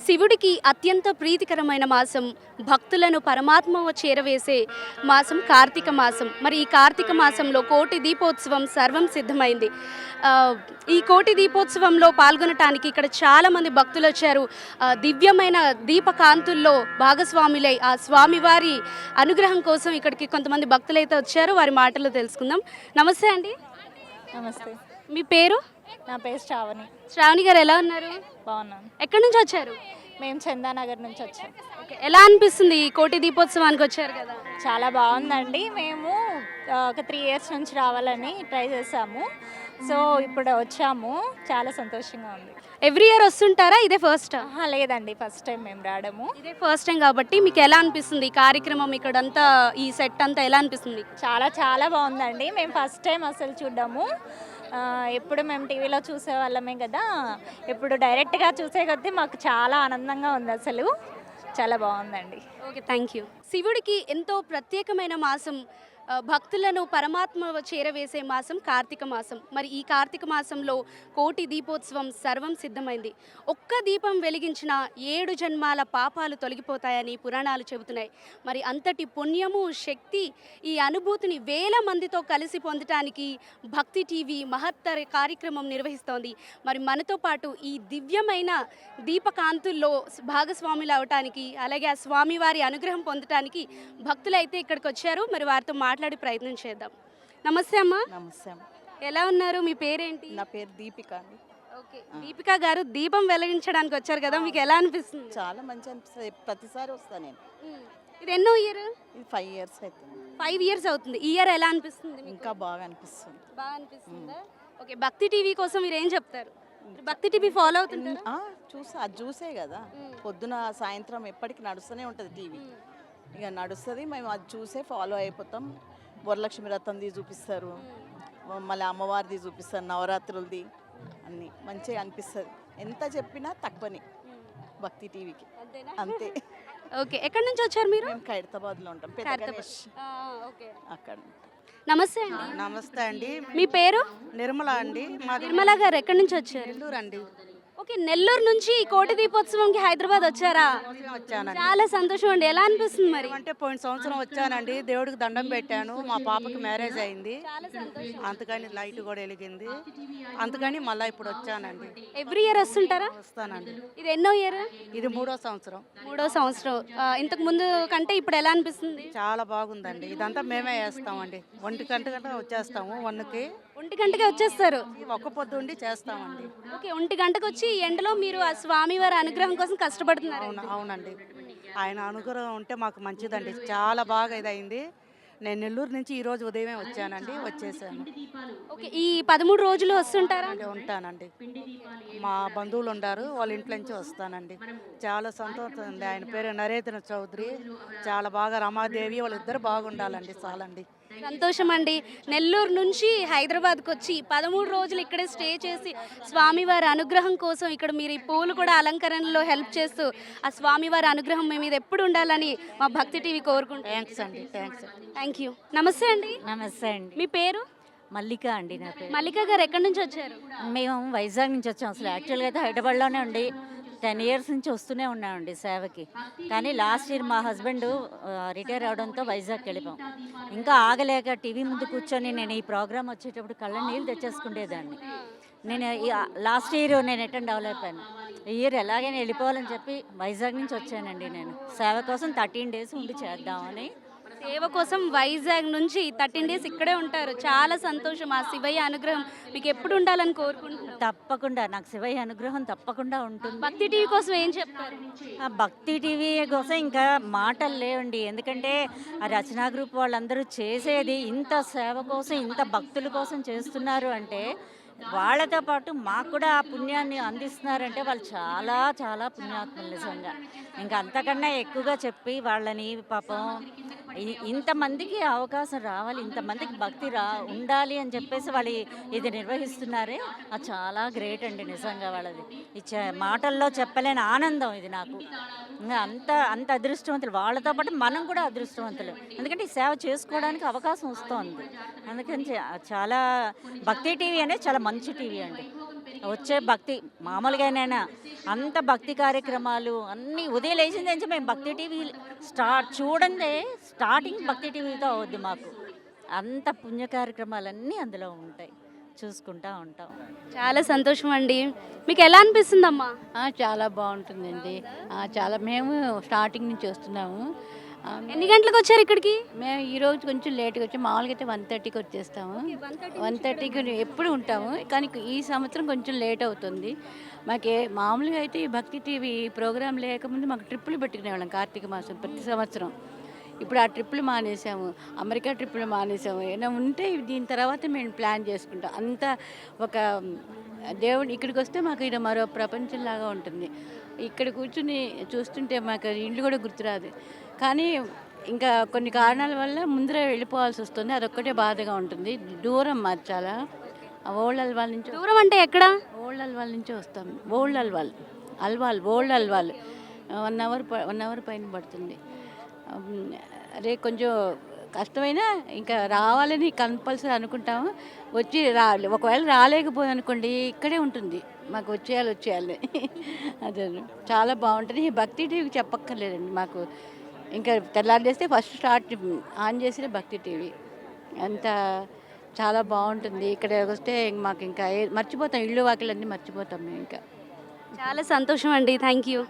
శివుడికి అత్యంత ప్రీతికరమైన మాసం, భక్తులను పరమాత్మ చేరవేసే మాసం కార్తీక మాసం. మరి ఈ కార్తీక మాసంలో కోటి దీపోత్సవం సర్వం సిద్ధమైంది. ఈ కోటి దీపోత్సవంలో పాల్గొనటానికి ఇక్కడ చాలామంది భక్తులు వచ్చారు. దివ్యమైన దీపకాంతుల్లో భాగస్వాములై ఆ స్వామివారి అనుగ్రహం కోసం ఇక్కడికి కొంతమంది భక్తులైతే వచ్చారు. వారి మాటలు తెలుసుకుందాం. నమస్తే అండి. నమస్తే, మీ పేరు? నా పేరు శ్రావణి. శ్రావణి గారు ఎలా ఉన్నారు? బాగున్నాను. ఎక్కడి నుంచి వచ్చారు? మేము చందానగర్ నుంచి వచ్చాం. ఓకే, ఎలా అనిపిస్తుంది ఈ కోటి దీపోత్సవానికి వచ్చారు కదా? చాలా బాగుందండి. మేము ఒక 3 ఇయర్స్ నుంచి రావాలని ట్రై చేసాము. సో ఇప్పుడు వచ్చాము, చాలా సంతోషంగా ఉంది. ఎవ్రీ ఇయర్ వస్తుంటారా? ఇదే ఫస్ట్? లేదండి, ఫస్ట్ టైం మేము రావడము. ఇదే ఫస్ట్ టైం కాబట్టి మీకు ఎలా అనిపిస్తుంది ఈ కార్యక్రమం, ఇక్కడంతా ఈ సెట్ అంతా ఎలా అనిపిస్తుంది? చాలా చాలా బాగుందండి. మేము ఫస్ట్ టైం అసలు చూడడము. ఎప్పుడు మేము టీవీలో చూసేవాళ్ళమే కదా, ఇప్పుడు డైరెక్ట్గా చూసే కొద్దీ మాకు చాలా ఆనందంగా ఉంది. అసలు చాలా బాగుందండి. Okay, thank you. శివుడికి ఎంతో ప్రత్యేకమైన మాసం, భక్తులను పరమాత్మ చేరవేసే మాసం కార్తీక మాసం. మరి ఈ కార్తీక మాసంలో కోటి దీపోత్సవం సర్వం సిద్ధమైంది. ఒక్క దీపం వెలిగించిన 7 జన్మాల పాపాలు తొలగిపోతాయని పురాణాలు చెబుతున్నాయి. మరి అంతటి పుణ్యము, శక్తి, ఈ అనుభూతిని వేల మందితో కలిసి పొందటానికి భక్తి టీవీ మహత్తర కార్యక్రమం నిర్వహిస్తోంది. మరి మనతో పాటు ఈ దివ్యమైన దీపకాంతుల్లో భాగస్వాములు అవటానికి, అలాగే ఆ స్వామివారి అనుగ్రహం పొందటానికి భక్తులైతే ఇక్కడికి వచ్చారు. మరి వారితో మాట్లాడే ప్రయత్నం చేద్దాం. నమస్తే అమ్మా. నమస్తే అమ్మ. ఎలా ఉన్నారు? మీ పేరేంటి? నా పేరు దీపిక అండి. ఓకే, దీపిక గారు దీపం వెలిగించడానికి వచ్చారు కదా, మీకు ఎలా అనిపిస్తుంది? చాలా మంచి అనిపిస్తుంది. ప్రతిసారి వస్తాను నేను. ఇది ఎన్నో ఇయర్? ఇది 5 ఇయర్స్ అవుతుంది. 5 ఇయర్స్ అవుతుంది. ఈ ఇయర్ ఎలా అనిపిస్తుంది మీకు? ఇంకా బాగా అనిపిస్తుంది. బాగా అనిపిస్తుందా? ఓకే, భక్తి టీవీ కోసం మీరు ఏం చెప్తారు? భక్తి టీవీ ఫాలో అవుతుంటారా? అది చూసే కదా, పొద్దున సాయంత్రం ఎప్పటికి నడుస్తూనే ఉంటుంది టీవీ. ఇక నడుస్తుంది, మేము అది చూసే ఫాలో అయిపోతాం. వరలక్ష్మి వ్రతంది చూపిస్తారు, మళ్ళీ అమ్మవారిది చూపిస్తారు, నవరాత్రులది అన్నీ మంచిగా అనిపిస్తుంది. ఎంత చెప్పినా తక్కువని భక్తి టీవీకి, అంతే. ఓకే, ఎక్కడి నుంచి వచ్చారు మీరు? మేము ఖైరతాబాద్లో ఉంటాం, పెద్ద గణేష్ అక్కడ. నమస్తే అండి. నమస్తే అండి. మీ పేరు? నిర్మల అండి. నిర్మల గారు ఎక్కడి నుంచి వచ్చారు? నెల్లూరు అండి. ఓకే, నెల్లూరు నుంచి ఈ కోటి దీపోత్సవంకి హైదరాబాద్ వచ్చారా? వచ్చానండి. చాలా సంతోషం అండి. ఎలా అనిపిస్తుంది మరి? అంటే పోయిన సంవత్సరం వచ్చానండి, దేవుడికి దండం పెట్టాను. మా పాపకి మ్యారేజ్ అయింది, చాలా సంతోషం. అందుకని లైట్ కూడా వెలిగింది, అందుకని మళ్ళీ ఇప్పుడు వచ్చానండి. ఎవ్రీ ఇయర్ వస్తుంటారా? వస్తానండి. ఇది ఎన్నో ఇయర్? ఇది 3వ సంవత్సరం. 3వ సంవత్సరం. ఇంతకు ముందు కంటే ఇప్పుడు ఎలా అనిపిస్తుంది? చాలా బాగుందండి. ఇదంతా మేమే వేస్తామండి. 1 గంట వచ్చేస్తాము. 1కి 1 గంటకే వచ్చేస్తారు? ఒక్క పొద్దు ఉండి చేస్తామండి. ఓకే, 1 గంటకు వచ్చి ఎండలో మీరు ఆ స్వామివారి అనుగ్రహం కోసం కష్టపడుతున్నారు. అవునండి. ఆయన అనుగ్రహం ఉంటే మాకు మంచిదండి. చాలా బాగా ఇదైంది. నేను నెల్లూరు నుంచి ఈరోజు ఉదయమే వచ్చానండి, వచ్చేసాను. ఓకే, ఈ 13 రోజులు వస్తుంటారా? అంటే ఉంటానండి. మా బంధువులు ఉన్నారు, వాళ్ళ ఇంట్లో నుంచి వస్తానండి. చాలా సంతోషం అండి. ఆయన పేరు నరేంద్ర చౌదరి. చాలా బాగా రమాదేవి వాళ్ళిద్దరు బాగుండాలండి. చాలండి. సంతోషం అండి. నెల్లూరు నుంచి హైదరాబాద్కి వచ్చి 13 రోజులు ఇక్కడే స్టే చేసి స్వామివారి అనుగ్రహం కోసం ఇక్కడ మీరు ఈ పూలు కూడా అలంకరణలో హెల్ప్ చేస్తూ ఆ స్వామివారి అనుగ్రహం మీ మీద ఎప్పుడు ఉండాలని మా భక్తి టీవీ కోరుకుంటాం. థ్యాంక్స్ అండి. Thank you. నమస్తే అండి. నమస్తే అండి. మీ పేరు? మల్లిక అండి. నా పేరు మల్లిక గారు. ఎక్కడి నుంచి వచ్చారు? మేము వైజాగ్ నుంచి వచ్చాం. అసలు యాక్చువల్గా అయితే హైదరాబాద్లోనే ఉండి 10 ఇయర్స్ నుంచి వస్తూనే ఉన్నామండి సేవకి. కానీ లాస్ట్ ఇయర్ మా హస్బెండ్ రిటైర్ అవడంతో వైజాగ్కి వెళ్ళిపోయాం. ఇంకా ఆగలేక టీవీ ముందు కూర్చొని నేను ఈ ప్రోగ్రామ్ వచ్చేటప్పుడు కళ్ళ నీళ్ళు తెచ్చేసుకునేదాన్ని. నేను లాస్ట్ ఇయర్ నేను అటెండ్ అవ్వలేకపోయాను. ఈ ఇయర్ ఎలాగైనా వెళ్ళిపోవాలని చెప్పి వైజాగ్ నుంచి వచ్చానండి. నేను సేవ కోసం 13 డేస్ ఉండి చేద్దామని. సేవ కోసం వైజాగ్ నుంచి 13 డేస్ ఇక్కడే ఉంటారు. చాలా సంతోషం. ఆ శివయ్య అనుగ్రహం మీకు ఎప్పుడు ఉండాలని కోరుకుంటున్నాను. తప్పకుండా నాకు శివయ్య అనుగ్రహం తప్పకుండా ఉంటుంది. భక్తి టీవీ కోసం ఏం చెప్తారు? ఆ భక్తి టీవీ కోసం ఇంకా మాటలు లేవండి. ఎందుకంటే ఆ రచనా గ్రూప్ వాళ్ళందరూ చేసేది ఇంత సేవ కోసం, ఇంత భక్తుల కోసం చేస్తున్నారు అంటే, వాళ్ళతో పాటు మాకు కూడా ఆ పుణ్యాన్ని అందిస్తున్నారంటే వాళ్ళు చాలా చాలా పుణ్యాత్ములు నిజంగా. ఇంకా అంతకన్నా ఎక్కువగా చెప్పి వాళ్ళని పాపం ఇంతమందికి అవకాశం రావాలి, ఇంతమందికి భక్తి ఉండాలి అని చెప్పేసి వాళ్ళు ఇది నిర్వహిస్తున్నారే, అది చాలా గ్రేట్ అండి నిజంగా. వాళ్ళది మాటల్లో చెప్పలేని ఆనందం ఇది నాకు. ఇంకా అంత అదృష్టవంతులు, వాళ్ళతో పాటు మనం కూడా అదృష్టవంతులు. ఎందుకంటే ఈ సేవ చేసుకోవడానికి అవకాశం వస్తుంది. అందుకని చాలా భక్తి టీవీ అనేది చాలా మంచి టీవీ అండి. వచ్చే భక్తి మామూలుగానైనా అంత భక్తి కార్యక్రమాలు అన్నీ ఉదయం లేచిన నుంచి మేము భక్తి టీవీ చూడండి, స్టార్టింగ్ భక్తి టీవీతో అవుద్ది మాకు. అంత పుణ్య కార్యక్రమాలన్నీ అందులో ఉంటాయి, చూసుకుంటా ఉంటాం. చాలా సంతోషం అండి. మీకు ఎలా అనిపిస్తుందమ్మా? చాలా బాగుంటుందండి. చాలా మేము స్టార్టింగ్ నుంచి వస్తున్నాము. ఎన్ని గంటలకు వచ్చారు ఇక్కడికి? మేము ఈరోజు కొంచెం లేట్గా వచ్చాము. మామూలుగా అయితే 1:30కి వచ్చేస్తాము. 1:30కి ఎప్పుడు ఉంటాము, కానీ ఈ సంవత్సరం కొంచెం లేట్ అవుతుంది. మామూలుగా అయితే ఈ భక్తి టీవీ ప్రోగ్రాం లేకముందు మాకు ట్రిప్పులు పెట్టుకునేవాళ్ళం కార్తీక మాసం ప్రతి సంవత్సరం. ఇప్పుడు ఆ ట్రిప్పులు మానేసాము, అమెరికా ట్రిప్పులు మానేసాము. ఏమైనా ఉంటే దీని తర్వాత మేము ప్లాన్ చేసుకుంటాం. అంతా ఒక దేవుడు ఇక్కడికి వస్తే మాకు ఇది మరో ప్రపంచంలాగా ఉంటుంది. ఇక్కడ కూర్చుని చూస్తుంటే మాకు ఇల్లు కూడా గుర్తురాదు. కానీ ఇంకా కొన్ని కారణాల వల్ల ముందరే వెళ్ళిపోవాల్సి వస్తుంది. అదొక్కటే బాధగా ఉంటుంది. దూరం మాది చాలా. ఓల్డ్ అల్వాల్ నుంచి. దూరం అంటే ఎక్కడ? ఓల్డ్ అల్వాల్ నుంచి వస్తాం. Old Alwal old Alwal 1 hour పైన పడుతుంది. అదే కొంచెం కష్టమైనా ఇంకా రావాలని కంపల్సరీ అనుకుంటాము. వచ్చి ఒకవేళ రాలేకపోయి అనుకోండి, ఇక్కడే ఉంటుంది మాకు వచ్చేయాలి. అదే చాలా బాగుంటుంది. ఈ భక్తి టీవీ చెప్పక్కర్లేదండి మాకు. ఇంకా తెల్లారేస్తే ఫస్ట్ ఆన్ చేసిన భక్తి టీవీ అంత చాలా బాగుంటుంది. ఇక్కడ వస్తే మాకు ఇంకా మర్చిపోతాం, ఇల్లు వాకిలన్నీ మర్చిపోతాం మేము. ఇంకా చాలా సంతోషం అండి. Thank you.